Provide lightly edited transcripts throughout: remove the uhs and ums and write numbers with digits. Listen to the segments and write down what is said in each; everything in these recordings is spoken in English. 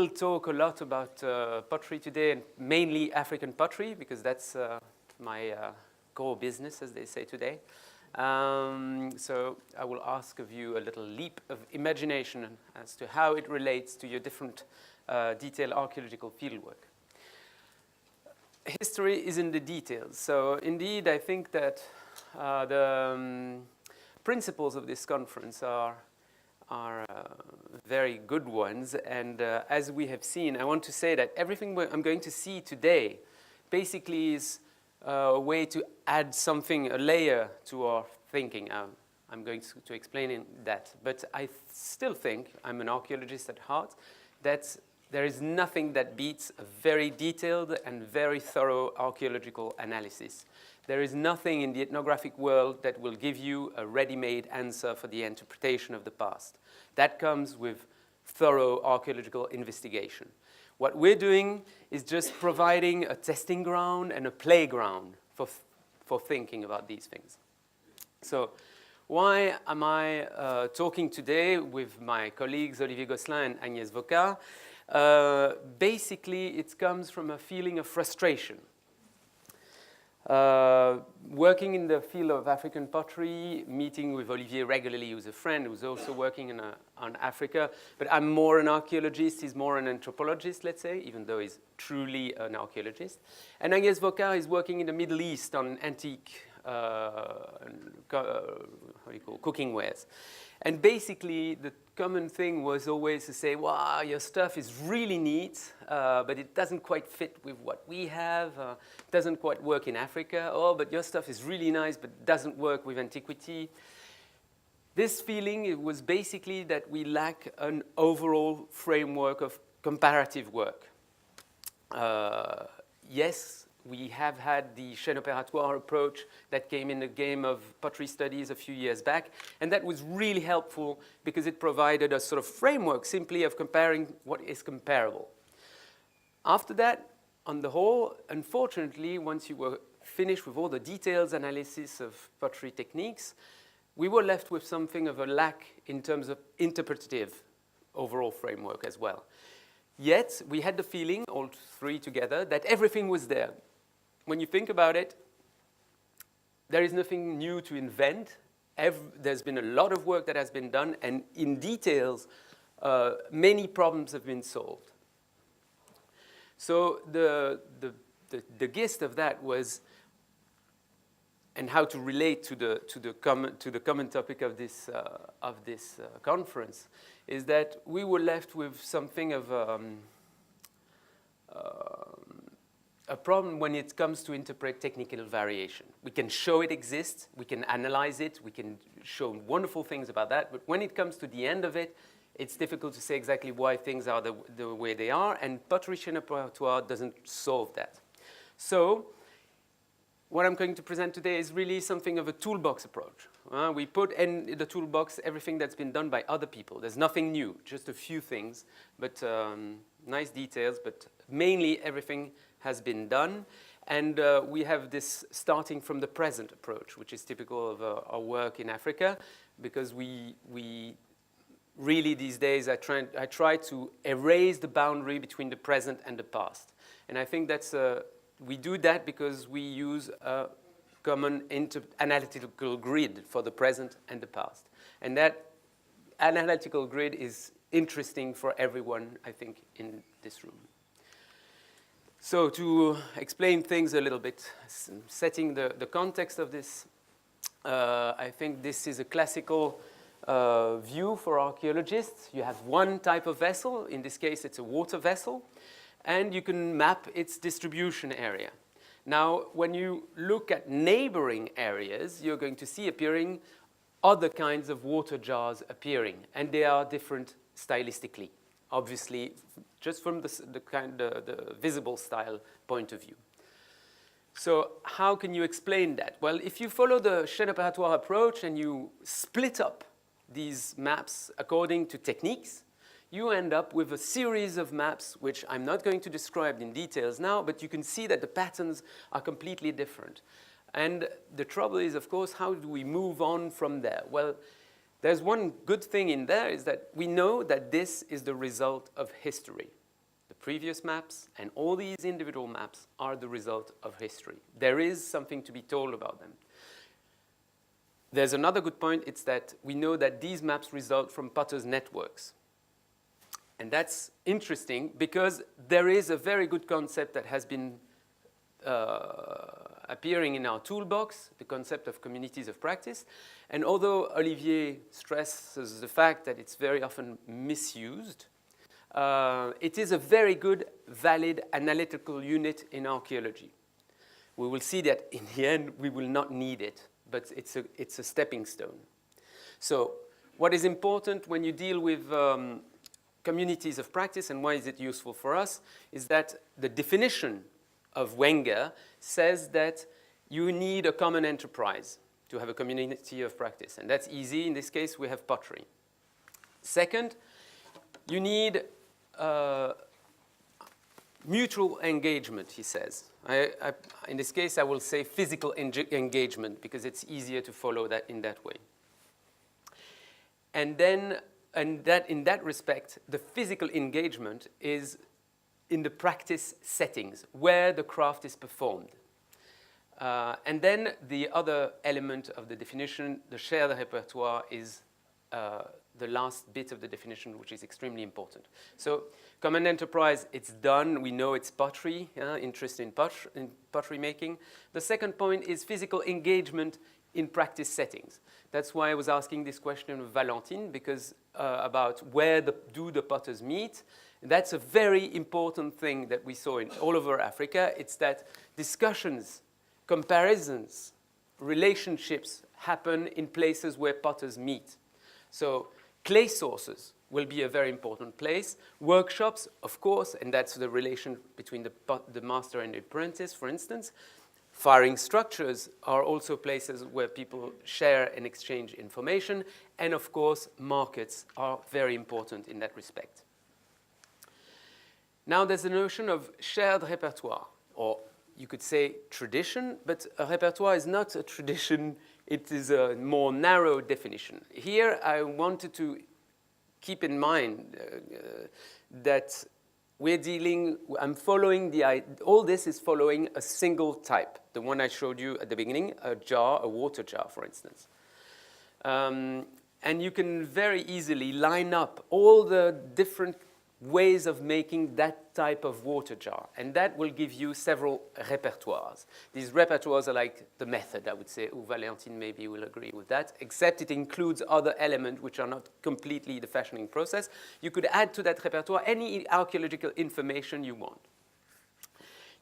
talk a lot about pottery today, and mainly African pottery, because that's my core business, as they say today. So I will ask of you a little leap of imagination as to how it relates to your different detailed archaeological fieldwork. History is in the details. So indeed, I think that the principles of this conference are very good ones. And as we have seen, I want to say that everything I'm going to see today basically is a way to add something, a layer to our thinking. I'm going to explain that. But I still think, I'm an archaeologist at heart, that there is nothing that beats a very detailed and very thorough archaeological analysis. There is nothing in the ethnographic world that will give you a ready-made answer for the interpretation of the past. That comes with thorough archaeological investigation. What we're doing is just providing a testing ground and a playground for thinking about these things. So why am I talking today with my colleagues Olivier Gosselin and Agnès Vocat? Basically, it comes from a feeling of frustration. Working in the field of African pottery, meeting with Olivier regularly, who's a friend who's also working on Africa, but I'm more an archaeologist, he's more an anthropologist, let's say, even though he's truly an archaeologist. And Agnès Vocat is working in the Middle East on antique cooking wares. And basically, the common thing was always to say, wow, your stuff is really neat, but it doesn't quite fit with what we have, doesn't quite work in Africa. Oh, but your stuff is really nice, but doesn't work with antiquity. This feeling, it was basically that we lack an overall framework of comparative work. Yes, we have had the chaîne opératoire approach that came in the game of pottery studies a few years back, and that was really helpful because it provided a sort of framework simply of comparing what is comparable. After that, on the whole, unfortunately, once you were finished with all the details analysis of pottery techniques, we were left with something of a lack in terms of interpretative overall framework as well. Yet, we had the feeling, all three together, that everything was there. When you think about it, there is nothing new to invent. There's been a lot of work that has been done, and in details, many problems have been solved. So the gist of that was, and how to relate to the common topic of this conference, is that we were left with something of a problem when it comes to interpret technical variation. We can show it exists, we can analyze it, we can show wonderful things about that, but when it comes to the end of it, it's difficult to say exactly why things are the way they are, and pottery chaîne opératoire doesn't solve that. So, what I'm going to present today is really something of a toolbox approach. We put in the toolbox everything that's been done by other people. There's nothing new, just a few things, but nice details, but mainly everything has been done. And we have this starting from the present approach, which is typical of our work in Africa, because we really these days I try to erase the boundary between the present and the past. And I think that's we do that because we use a common analytical grid for the present and the past. And that analytical grid is interesting for everyone, I think, in this room. So to explain things a little bit, setting the context of this, I think this is a classical view for archaeologists. You have one type of vessel, in this case it's a water vessel, and you can map its distribution area. Now, when you look at neighboring areas, you're going to see appearing other kinds of water jars appearing, and they are different stylistically, obviously, just from the visible style point of view. So how can you explain that? Well, if you follow the chaîne opératoire approach and you split up these maps according to techniques, you end up with a series of maps, which I'm not going to describe in details now, but you can see that the patterns are completely different. And the trouble is, of course, how do we move on from there? Well, there's one good thing in there is that we know that this is the result of history. previous maps, and all these individual maps are the result of history. There is something to be told about them. There's another good point, it's that we know that these maps result from potters' networks. And that's interesting because there is a very good concept that has been appearing in our toolbox, the concept of communities of practice. And although Olivier stresses the fact that it's very often misused, it is a very good, valid analytical unit in archaeology. We will see that in the end, we will not need it, but it's a stepping stone. So what is important when you deal with communities of practice, and why is it useful for us, is that the definition of Wenger says that you need a common enterprise to have a community of practice. And that's easy. In this case, we have pottery. Second, you need mutual engagement, he says. In this case, I will say physical engagement because it's easier to follow that in that way. And then, in that respect, the physical engagement is in the practice settings where the craft is performed. And then the other element of the definition, the shared repertoire, is the last bit of the definition, which is extremely important. So common enterprise, it's done. We know it's pottery, interest in pottery making. The second point is physical engagement in practice settings. That's why I was asking this question of Valentine, because about where do the potters meet. That's a very important thing that we saw in all over Africa. It's that discussions, comparisons, relationships happen in places where potters meet. So clay sources will be a very important place. Workshops, of course, and that's the relation between the master and the apprentice, for instance. Firing structures are also places where people share and exchange information. And of course, markets are very important in that respect. Now there's the notion of shared repertoire, or you could say tradition, but a repertoire is not a tradition, it is a more narrow definition. Here I wanted to keep in mind that I'm following all this is following a single type, the one I showed you at the beginning, a jar, a water jar, for instance. And you can very easily line up all the different ways of making that type of water jar, and that will give you several repertoires. These repertoires are like the method, I would say. Valentine maybe will agree with that, except it includes other elements which are not completely the fashioning process. You could add to that repertoire any archaeological information you want.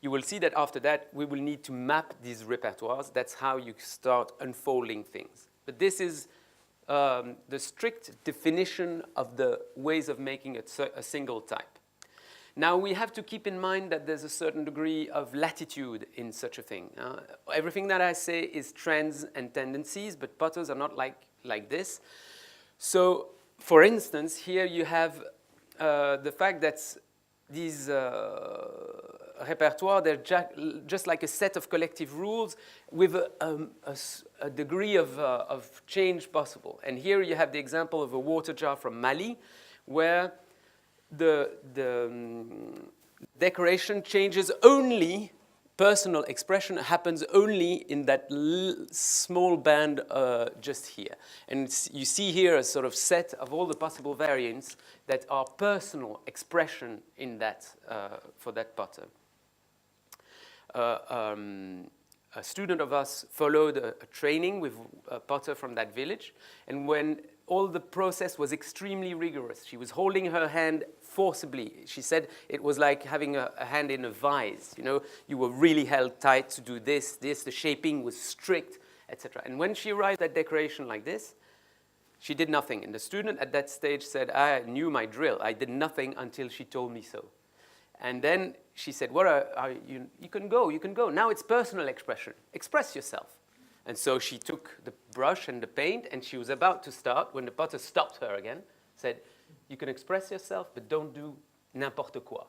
You will see that after that, we will need to map these repertoires. That's how you start unfolding things. But this is the strict definition of the ways of making a single type. Now, we have to keep in mind that there's a certain degree of latitude in such a thing. Everything that I say is trends and tendencies, but potters are not like this. So, for instance, here you have the fact that these repertoire, they're just like a set of collective rules with a degree of change possible. And here you have the example of a water jar from Mali, where the decoration changes only, personal expression happens only in that small band just here. And you see here a sort of set of all the possible variants that are personal expression in that, for that potter. A student of us followed a training with a potter from that village, and when all the process was extremely rigorous, she was holding her hand forcibly. She said it was like having a hand in a vise. You know, you were really held tight to do this, the shaping was strict, etc. And when she arrived at decoration like this, she did nothing. And the student at that stage said, I knew my drill. I did nothing until she told me so. And then she said, what are you can go. Now it's personal expression. Express yourself. And so she took the brush and the paint, and she was about to start when the potter stopped her again, said, you can express yourself, but don't do n'importe quoi.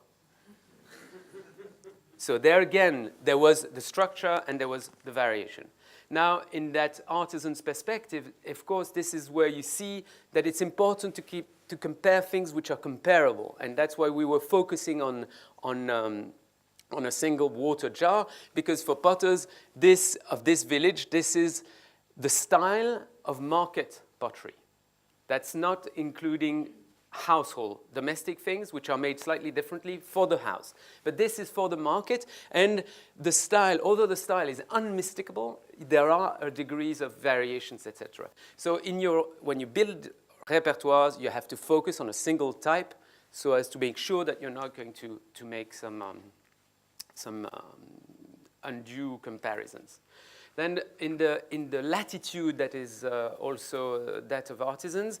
So there again, there was the structure and there was the variation. Now, in that artisan's perspective, of course, this is where you see that it's important to keep to compare things which are comparable. And that's why we were focusing on a single water jar, because for potters of this village, this is the style of market pottery. That's not including household, domestic things, which are made slightly differently for the house. But this is for the market, and the style, although the style is unmistakable, there are degrees of variations, etc. So when you build repertoires, you have to focus on a single type so as to make sure that you're not going to make some undue comparisons. Then in the latitude that is also that of artisans,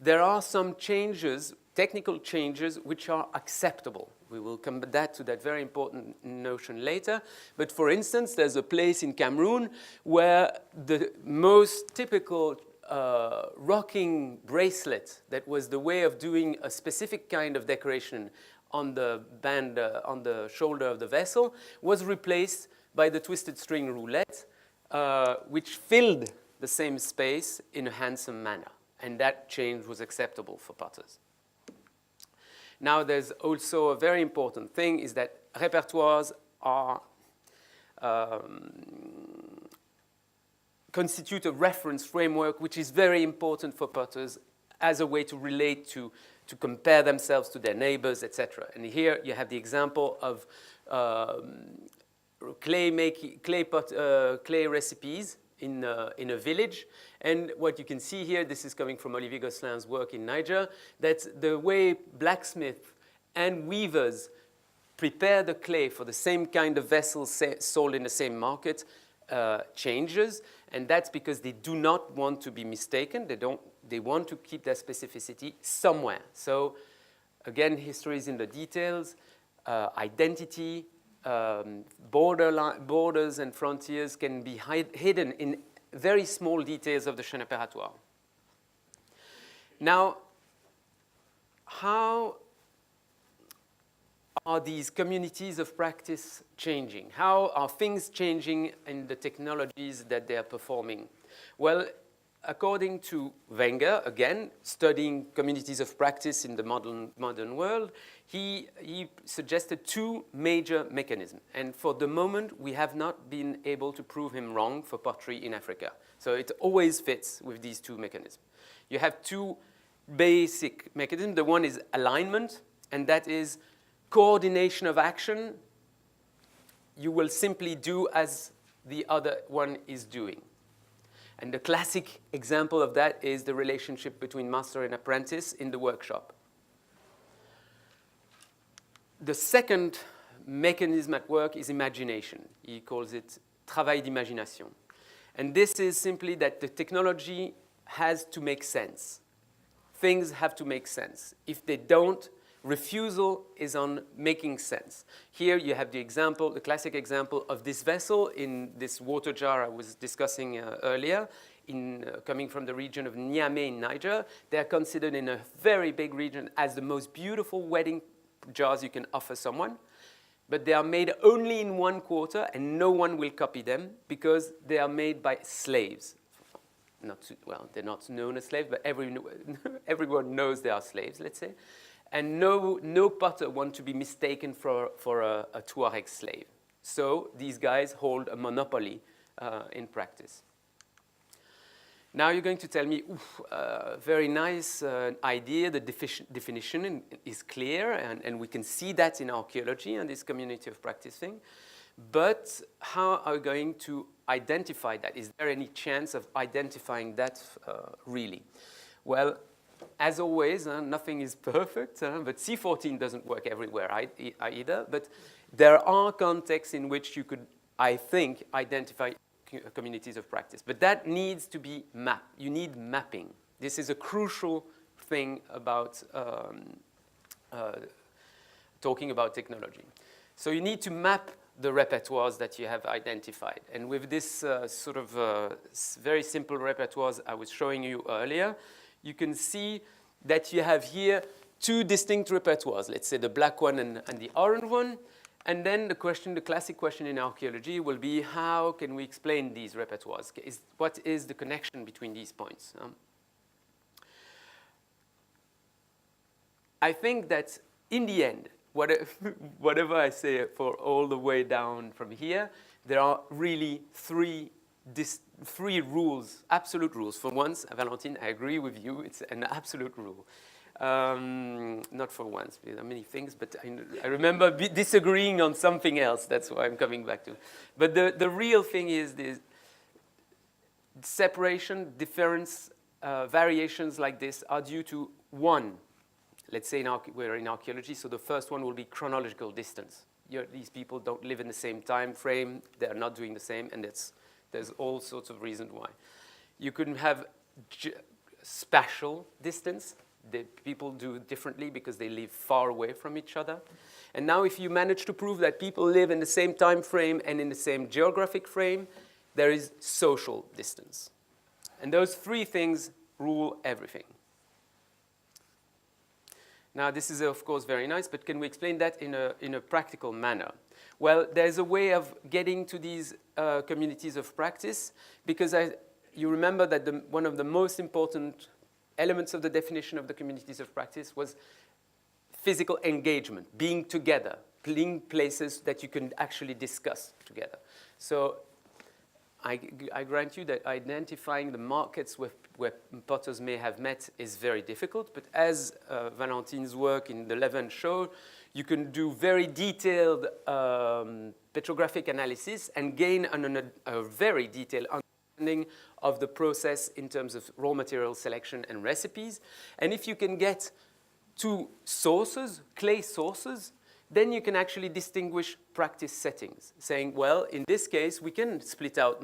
there are some changes, technical changes, which are acceptable. We will come back to that very important notion later. But for instance, there's a place in Cameroon where the most typical rocking bracelet, that was the way of doing a specific kind of decoration on the band, on the shoulder of the vessel, was replaced by the twisted string roulette, which filled the same space in a handsome manner. And that change was acceptable for potters. Now, there's also a very important thing, is that repertoires are constitute a reference framework, which is very important for potters as a way to relate to compare themselves to their neighbors, etc. And here you have the example of clay recipes in a village. And what you can see here, this is coming from Olivier Gosselin's work in Niger, that the way blacksmiths and weavers prepare the clay for the same kind of vessels sold in the same market changes. And that's because they do not want to be mistaken. They want to keep their specificity somewhere. So again, history is in the details, identity, borders and frontiers can be hidden in very small details of the chaîne opératoire. Now, how are these communities of practice changing? How are things changing in the technologies that they are performing? Well, according to Wenger, again, studying communities of practice in the modern world, he suggested two major mechanisms. And for the moment, we have not been able to prove him wrong for pottery in Africa. So it always fits with these two mechanisms. You have two basic mechanisms. The one is alignment, and that is coordination of action. You will simply do as the other one is doing. And the classic example of that is the relationship between master and apprentice in the workshop. The second mechanism at work is imagination. He calls it travail d'imagination. And this is simply that the technology has to make sense. Things have to make sense. If they don't, refusal is on making sense. Here you have the example, the classic example of this vessel in this water jar I was discussing earlier, coming from the region of Niamey in Niger. They are considered in a very big region as the most beautiful wedding jars you can offer someone. But they are made only in one quarter, and no one will copy them because they are made by slaves. Well, they're not known as slaves, but everyone knows they are slaves, let's say. And no potter wants to be mistaken for a Tuareg slave. So these guys hold a monopoly in practice. Now you're going to tell me, very nice idea, the definition is clear, and we can see that in archaeology and this community of practice thing. But how are we going to identify that? Is there any chance of identifying that really? Well, as always, nothing is perfect, but C14 doesn't work everywhere either. But there are contexts in which you could, I think, identify communities of practice. But that needs to be mapped. You need mapping. This is a crucial thing about talking about technology. So you need to map the repertoires that you have identified. And with this sort of very simple repertoires I was showing you earlier, you can see that you have here two distinct repertoires, let's say the black one and the orange one. And then the classic question in archaeology will be, how can we explain these repertoires? What is the connection between these points? I think that in the end, whatever I say for all the way down from here, there are really three rules, absolute rules. For once, Valentine, I agree with you, it's an absolute rule. Not for once, there are many things, but I remember disagreeing on something else, that's why I'm coming back to. But the real thing is this separation, difference, variations like this are due to one. Let's say we're in archaeology, so the first one will be chronological distance. These people don't live in the same time frame, they're not doing the same, and there's all sorts of reasons why. You couldn't have spatial distance. People do differently because they live far away from each other. And now if you manage to prove that people live in the same time frame and in the same geographic frame, there is social distance. And those three things rule everything. Now, this is, of course, very nice, but can we explain that in a practical manner? Well, there's a way of getting to these communities of practice, because you remember that one of the most important elements of the definition of the communities of practice was physical engagement, being together, being places that you can actually discuss together. So I grant you that identifying the markets where potters may have met is very difficult, but as Valentine's work in the Levant showed, you can do very detailed petrographic analysis and gain a very detailed understanding of the process in terms of raw material selection and recipes. And if you can get to sources, clay sources, then you can actually distinguish practice settings, saying, well, in this case, we can split out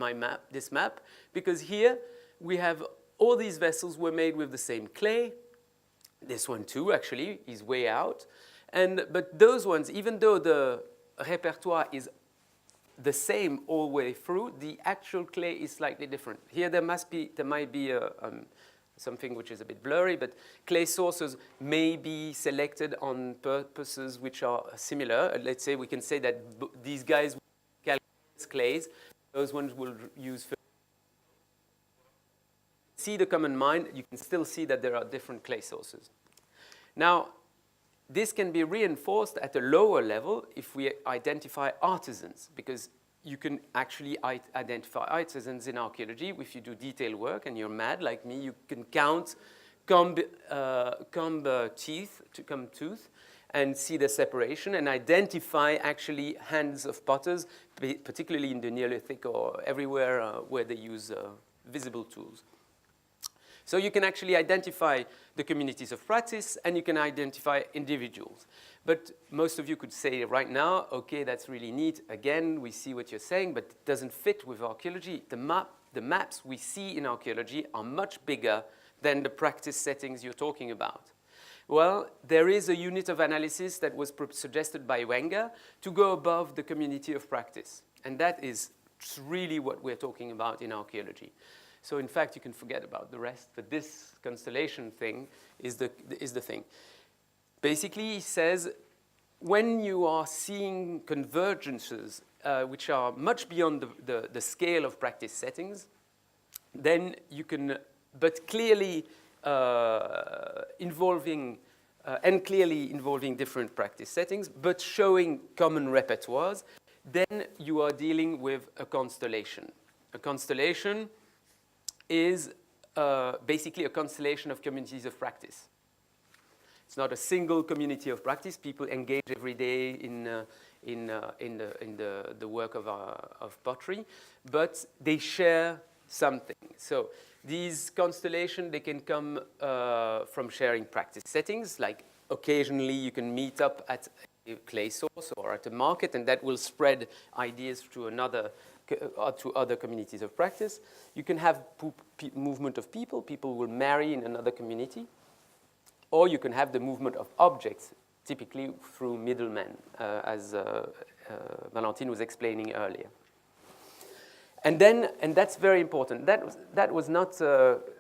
this map, because here we have all these vessels were made with the same clay. This one too, actually, is way out. But those ones, even though the repertoire is the same all the way through, the actual clay is slightly different. Here there might be something which is a bit blurry, but clay sources may be selected on purposes which are similar. Let's say we can say that these guys will calculate clays, those ones will use. See the common mind, you can still see that there are different clay sources. Now, this can be reinforced at a lower level if we identify artisans, because you can actually identify artisans in archaeology. If you do detailed work and you're mad like me, you can count comb tooth and see the separation and identify actually hands of potters, particularly in the Neolithic or everywhere where they use visible tools. So you can actually identify the communities of practice and you can identify individuals. But most of you could say right now, okay, that's really neat. Again, we see what you're saying, but it doesn't fit with archaeology. The maps we see in archaeology are much bigger than the practice settings you're talking about. Well, there is a unit of analysis that was suggested by Wenger to go above the community of practice. And that is really what we're talking about in archaeology. So in fact, you can forget about the rest, but this constellation thing is the thing. Basically, he says, when you are seeing convergences which are much beyond the scale of practice settings, then you can, but clearly involving different practice settings, but showing common repertoires, then you are dealing with a constellation. A constellation is basically a constellation of communities of practice. It's not a single community of practice. People engage every day in the work of pottery, but they share something. So these constellations, they can come from sharing practice settings, like occasionally you can meet up at a clay source or at a market, and that will spread ideas to other communities of practice. You can have movement of people. People will marry in another community. Or you can have the movement of objects, typically through middlemen, as Valentine was explaining earlier. And that's very important. That was not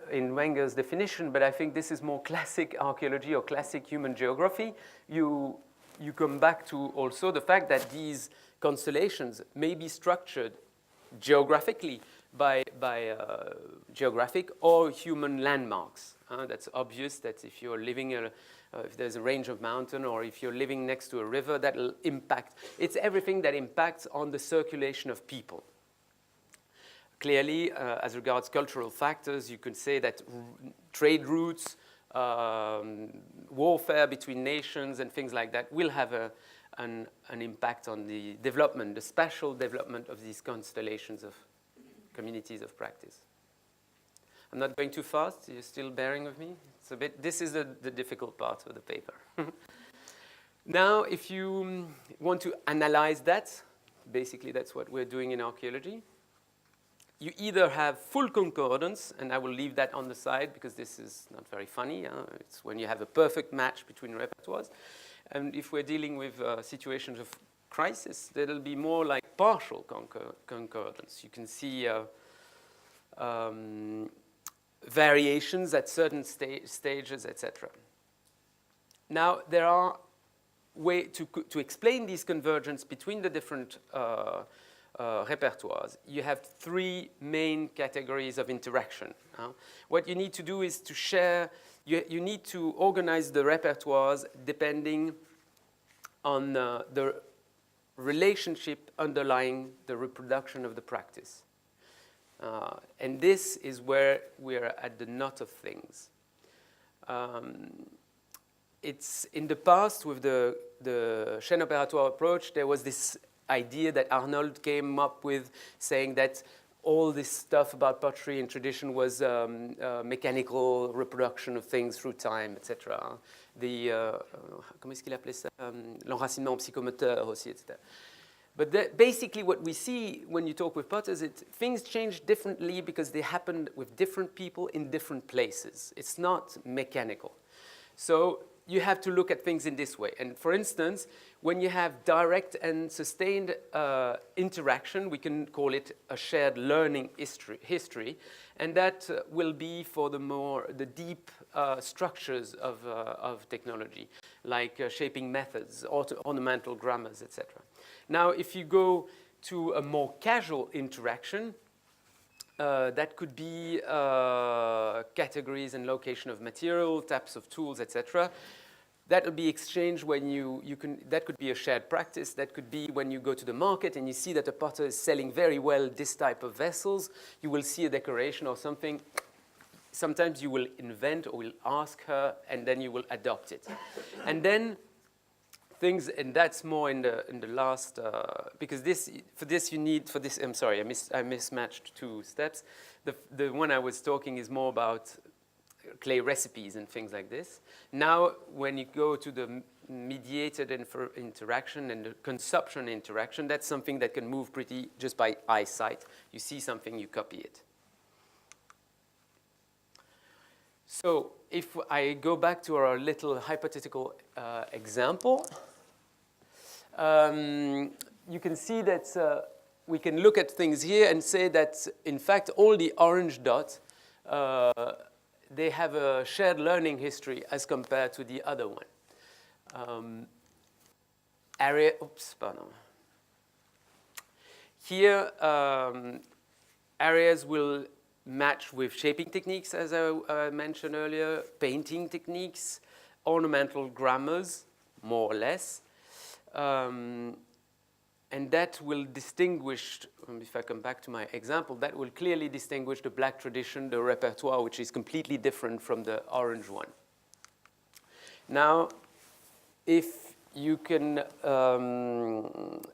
in Wenger's definition, but I think this is more classic archaeology or classic human geography. You come back to also the fact that these constellations may be structured geographically by geographic or human landmarks. That's obvious that if you're living if there's a range of mountain, or if you're living next to a river, that'll impact. It's everything that impacts on the circulation of people. Clearly, as regards cultural factors, you could say that trade routes, warfare between nations and things like that will have an impact on the development, the spatial development of these constellations of communities of practice. I'm not going too fast. You're still bearing with me? It's a bit, this is the difficult part of the paper. Now, if you want to analyze that, basically that's what we're doing in archaeology. You either have full concordance, and I will leave that on the side because this is not very funny. It's when you have a perfect match between repertoires. And if we're dealing with situations of crisis, that'll be more like partial concordance. You can see variations at certain stages, etc. Now, there are ways to explain these convergence between the different repertoires. You have three main categories of interaction. What you need to do is to share, you need to organize the repertoires depending on the relationship underlying the reproduction of the practice. And this is where we're at the nut of things. It's in the past with the chaîne opératoire approach, there was this idea that Arnold came up with, saying that all this stuff about pottery and tradition was mechanical reproduction of things through time, etc. Comment est-ce qu'il appelait ça? L'enracinement psychomoteur aussi, etc. But basically what we see when you talk with potters, things change differently because they happen with different people in different places. It's not mechanical. So you have to look at things in this way. And for instance, when you have direct and sustained interaction, we can call it a shared learning history. And that will be for the deep structures of technology, like shaping methods, ornamental grammars, etc. Now, if you go to a more casual interaction, that could be categories and location of material, types of tools, etc. That will be exchanged when that could be a shared practice. That could be when you go to the market and you see that a potter is selling very well this type of vessels. You will see a decoration or something. Sometimes you will invent or will ask her, and then you will adopt it. And then things, and that's more in the last, because I'm sorry, I mismatched two steps. The one I was talking is more about clay recipes and things like this. Now, when you go to the mediated interaction and the consumption interaction, that's something that can move pretty just by eyesight. You see something, you copy it. So if I go back to our little hypothetical example, you can see that we can look at things here and say that, in fact, all the orange dots, they have a shared learning history as compared to the other one. Here, areas will match with shaping techniques, as I mentioned earlier, painting techniques, ornamental grammars, more or less. And that will distinguish, if I come back to my example, that will clearly distinguish the black tradition, the repertoire, which is completely different from the orange one. Now, if you can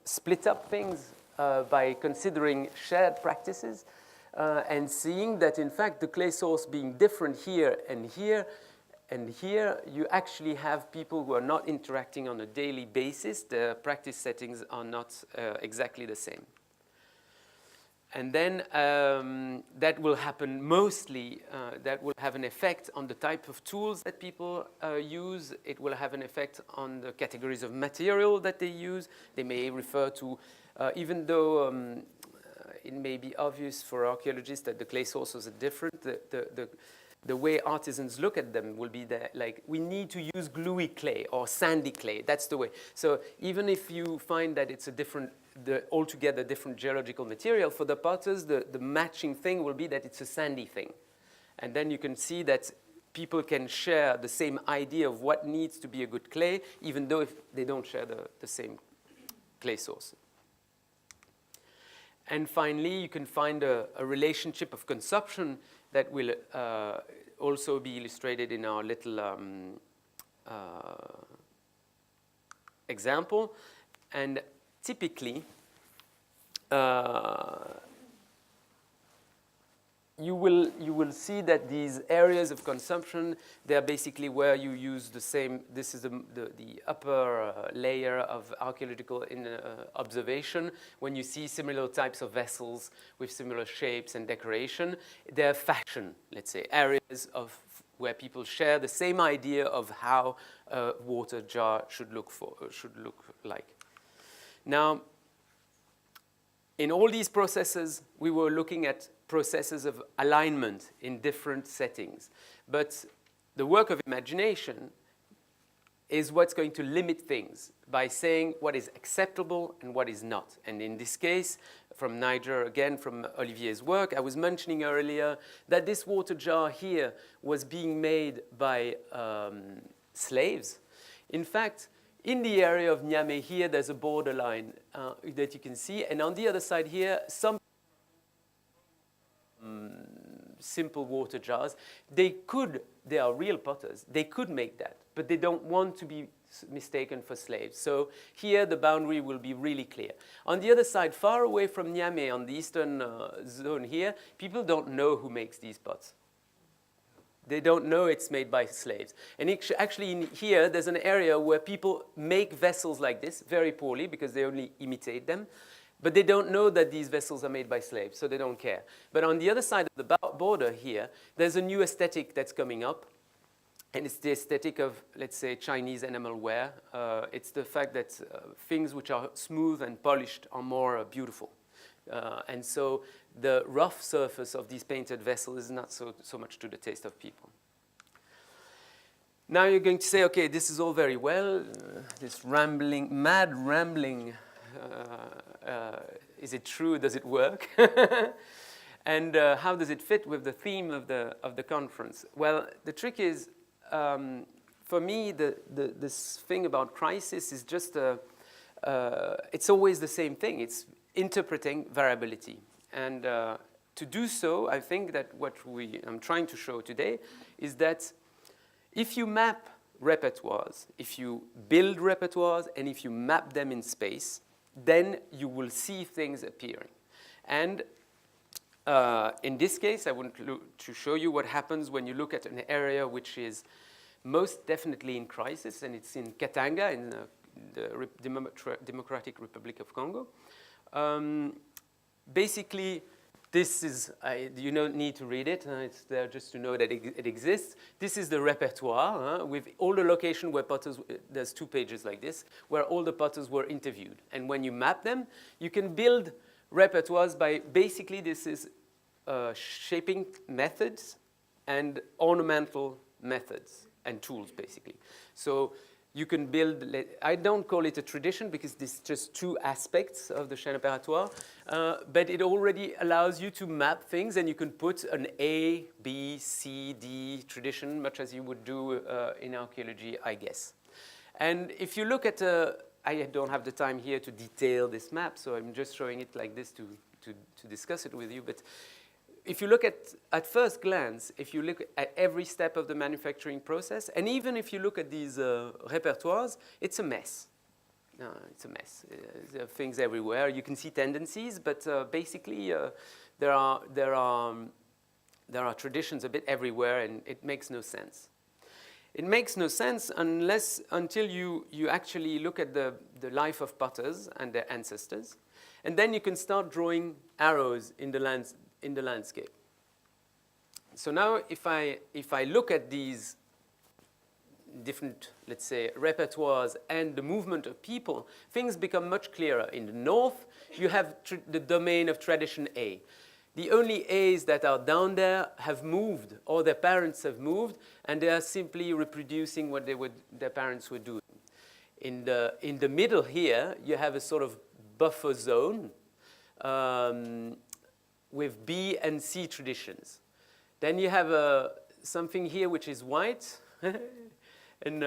split up things by considering shared practices and seeing that, in fact, the clay source being different here and here, and here you actually have people who are not interacting on a daily basis. The practice settings are not exactly the same. And then that will happen mostly, that will have an effect on the type of tools that people use. It will have an effect on the categories of material that they use. They may refer to, even though it may be obvious for archaeologists that the clay sources are different, the way artisans look at them will be that, like, we need to use gluey clay or sandy clay. That's the way. So even if you find that it's a altogether different geological material, for the potters, the matching thing will be that it's a sandy thing. And then you can see that people can share the same idea of what needs to be a good clay, even though if they don't share the same clay source. And finally, you can find a relationship of consumption that will also be illustrated in our little example. And typically, you will see that these areas of consumption, they're basically where you use the same. This is the upper layer of archaeological observation. When you see similar types of vessels with similar shapes and decoration, they're fashion, let's say, areas of where people share the same idea of how a water jar should look like. Now, in all these processes, we were looking at processes of alignment in different settings. But the work of imagination is what's going to limit things by saying what is acceptable and what is not. And in this case, from Niger, again, from Olivier's work, I was mentioning earlier that this water jar here was being made by slaves. In fact, in the area of Niamey here, there's a borderline that you can see. And on the other side here, some simple water jars, they are real potters. They could make that, but they don't want to be mistaken for slaves. So here, the boundary will be really clear. On the other side, far away from Niamey, on the eastern zone here, people don't know who makes these pots. They don't know it's made by slaves. And actually, in here, there's an area where people make vessels like this very poorly because they only imitate them. But they don't know that these vessels are made by slaves, so they don't care. But on the other side of the border here, there's a new aesthetic that's coming up. And it's the aesthetic of, let's say, Chinese enamel ware. It's the fact that things which are smooth and polished are more beautiful. And so the rough surface of these painted vessels is not so much to the taste of people. Now you're going to say, okay, this is all very well, this mad rambling, is it true, does it work? And how does it fit with the theme of the conference? Well, the trick is, for me, this thing about crisis is just, it's always the same thing. It's interpreting variability. And to do so, I think that what I'm trying to show today is that if you map repertoires, if you build repertoires, and if you map them in space, then you will see things appearing. And in this case, I want to show you what happens when you look at an area which is most definitely in crisis, and it's in Katanga, in the Democratic Republic of Congo. Basically, this is, you don't need to read it. It's there just to know that it exists. This is the repertoire with all the location where potters, there's 2 pages like this, where all the potters were interviewed. And when you map them, you can build repertoires by, basically, this is shaping methods and ornamental methods and tools, basically. So you can build, I don't call it a tradition because this is just 2 aspects of the chaîne opératoire, but it already allows you to map things, and you can put an A, B, C, D tradition, much as you would do in archaeology, I guess. And if you look at, I don't have the time here to detail this map, so I'm just showing it like this to discuss it with you, but if you look at first glance, if you look at every step of the manufacturing process, and even if you look at these repertoires, it's a mess. It's a mess. There are things everywhere. You can see tendencies, but basically there are traditions a bit everywhere, and it makes no sense. It makes no sense until you actually look at the life of potters and their ancestors, and then you can start drawing arrows in the landscape. So now if I look at these different, let's say, repertoires and the movement of people, things become much clearer. In the north, you have the domain of tradition A. The only A's that are down there have moved, or their parents have moved, and they are simply reproducing what their parents were doing. In the middle here, you have a sort of buffer zone with B and C traditions. Then you have something here which is white. And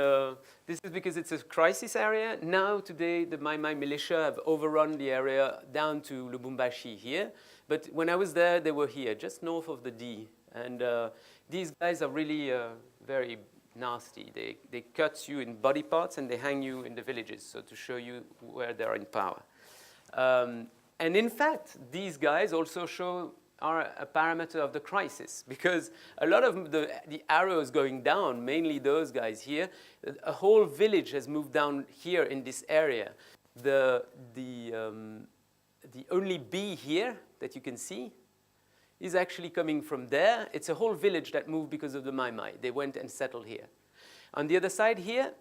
this is because it's a crisis area. Now, today, the Mai Mai militia have overrun the area down to Lubumbashi here. But when I was there, they were here, just north of the D. And these guys are really very nasty. They cut you in body parts and they hang you in the villages, so to show you where they're in power. And in fact, these guys also are a parameter of the crisis, because a lot of the arrows going down, mainly those guys here, a whole village has moved down here in this area. The only bee here that you can see is actually coming from there. It's a whole village that moved because of the Mai Mai. They went and settled here. On the other side here,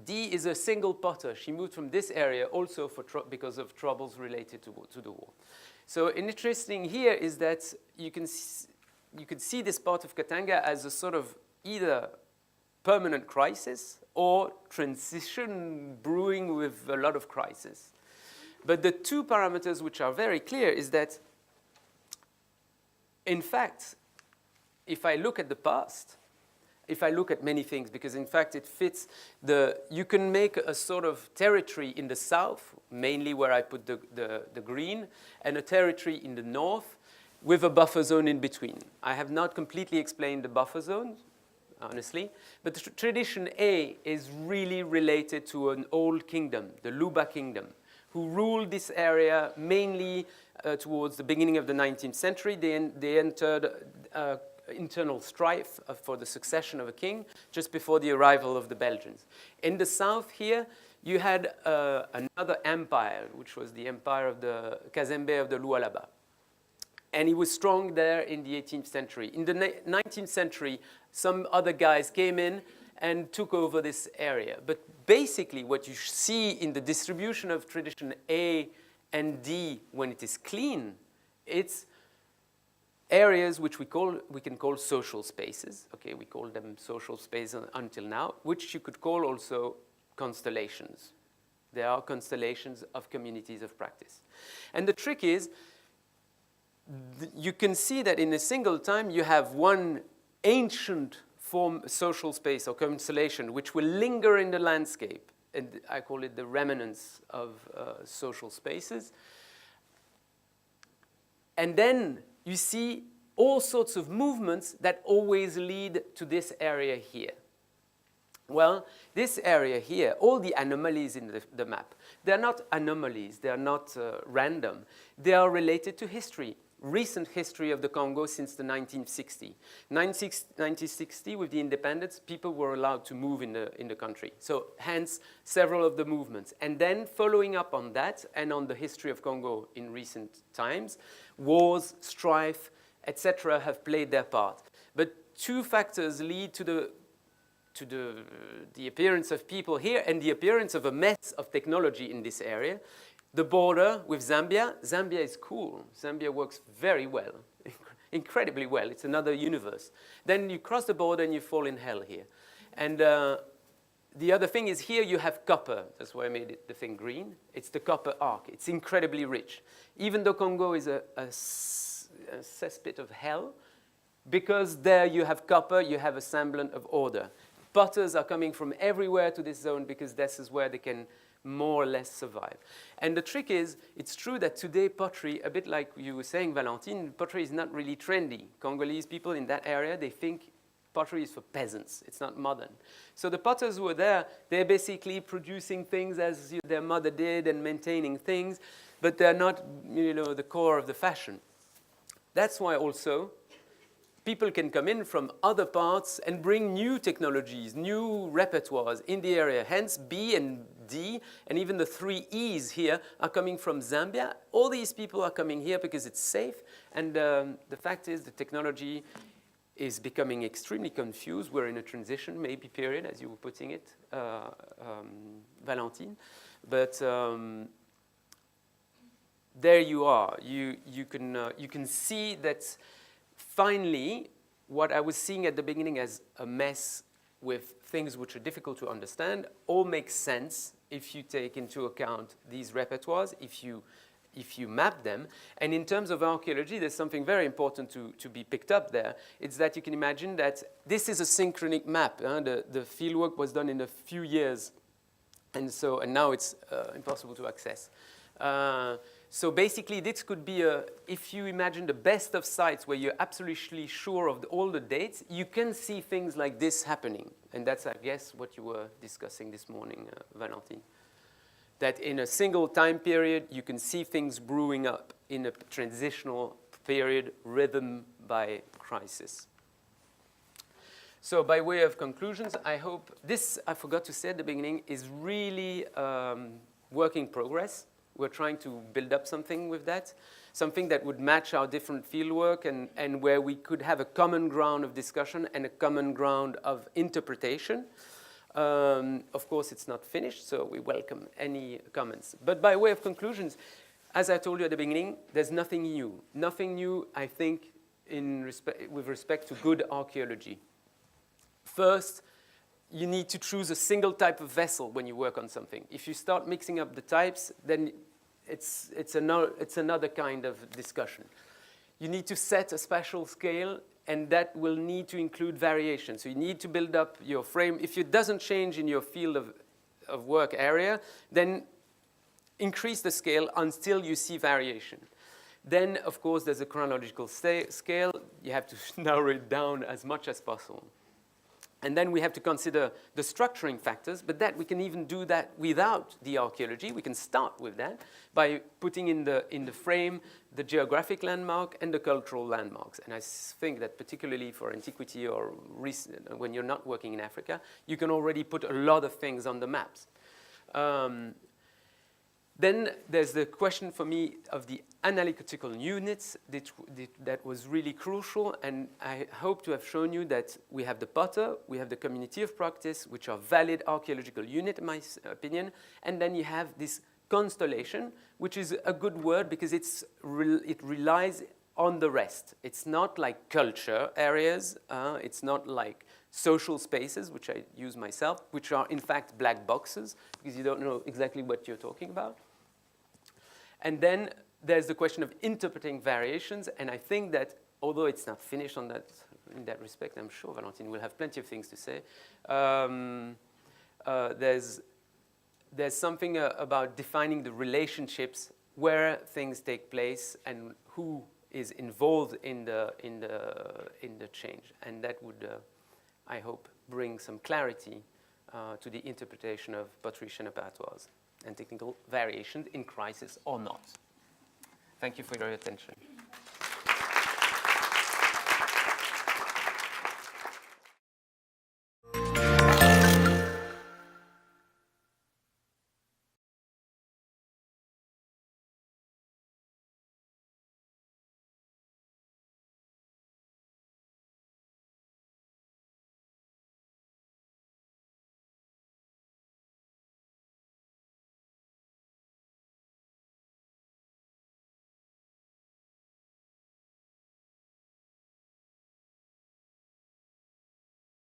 D is a single potter. She moved from this area also because of troubles related to the war. So interesting here is that you can see this part of Katanga as a sort of either permanent crisis or transition brewing with a lot of crisis. But the two parameters which are very clear is that, in fact, if I look at the past, if I look at many things, because in fact it fits you can make a sort of territory in the south, mainly where I put the green, and a territory in the north with a buffer zone in between. I have not completely explained the buffer zone, honestly, but the tradition A is really related to an old kingdom, the Luba kingdom, who ruled this area mainly towards the beginning of the 19th century. They entered internal strife for the succession of a king just before the arrival of the Belgians. In the south here, you had another empire, which was the empire of the Kazembe of the Lualaba. And he was strong there in the 18th century. In the 19th century, some other guys came in and took over this area. But basically, what you see in the distribution of tradition A and D when it is clean, it's areas which we can call social spaces. Okay, we call them social spaces until now, which you could call also constellations. They are constellations of communities of practice. And the trick is, you can see that in a single time you have one ancient form, social space or constellation, which will linger in the landscape. And I call it the remanence of social spaces. And then you see all sorts of movements that always lead to this area here. Well, this area here, all the anomalies in the map, they're not anomalies, they're not random. They are related to history, recent history of the Congo since the 1960. 1960, with the independence, people were allowed to move in the country. So hence, several of the movements. And then following up on that and on the history of Congo in recent times, wars, strife, etc. have played their part. But two factors lead to the appearance of people here and the appearance of a mess of technology in this area. The border with Zambia. Zambia is cool. Zambia works very well, incredibly well. It's another universe. Then you cross the border and you fall in hell here. And the other thing is here you have copper. That's why I made the thing green. It's the copper arc. It's incredibly rich. Even though Congo is a cesspit of hell, because there you have copper, you have a semblance of order. Potters are coming from everywhere to this zone because this is where they can more or less survive. And the trick is, it's true that today pottery, a bit like you were saying, Valentine, pottery is not really trendy. Congolese people in that area, they think pottery is for peasants. It's not modern. So the potters who are there, they're basically producing things as their mother did and maintaining things, but they're not, the core of the fashion. That's why also people can come in from other parts and bring new technologies, new repertoires in the area. Hence, B and D, and even the 3 E's here are coming from Zambia. All these people are coming here because it's safe. And the fact is the technology is becoming extremely confused. We're in a transition, maybe period, as you were putting it, Valentine. But there you are. You can see that finally, what I was seeing at the beginning as a mess with things which are difficult to understand all makes sense if you take into account these repertoires, if you if you map them. And in terms of archaeology, there's something very important to be picked up there. It's that you can imagine that this is a synchronic map. The fieldwork was done in a few years, and now it's impossible to access. So basically, this could be if you imagine the best of sites where you're absolutely sure of all the dates, you can see things like this happening. And that's, I guess, what you were discussing this morning, Valentine. That in a single time period, you can see things brewing up in a transitional period, rhythm by crisis. So by way of conclusions, I hope this, I forgot to say at the beginning, is really work in progress. We're trying to build up something with that, something that would match our different fieldwork and where we could have a common ground of discussion and a common ground of interpretation. Of course, it's not finished, so we welcome any comments. But by way of conclusions, as I told you at the beginning, there's nothing new. Nothing new, I think, with respect to good archaeology. First, you need to choose a single type of vessel when you work on something. If you start mixing up the types, then it's another kind of discussion. You need to set a spatial scale, and that will need to include variation. So you need to build up your frame. If it doesn't change in your field of work area, then increase the scale until you see variation. Then, of course, there's a chronological scale. You have to narrow it down as much as possible. And then we have to consider the structuring factors, but that we can even do that without the archaeology. We can start with that by putting in the frame the geographic landmark and the cultural landmarks. And I think that particularly for antiquity or recent, when you're not working in Africa, you can already put a lot of things on the maps. Then there's the question for me of the analytical units that was really crucial, and I hope to have shown you that we have the potter, we have the community of practice, which are valid archaeological units, in my opinion, and then you have this constellation, which is a good word because it relies on the rest. It's not like culture areas, it's not like social spaces, which I use myself, which are in fact black boxes because you don't know exactly what you're talking about. And then there's the question of interpreting variations, and I think that although it's not finished in that respect, I'm sure Valentine will have plenty of things to say. There's something about defining the relationships where things take place and who is involved in the change, and that would, I hope, bring some clarity to the interpretation of pottery and repertoires and technical variations in crisis or not. Thank you for your attention.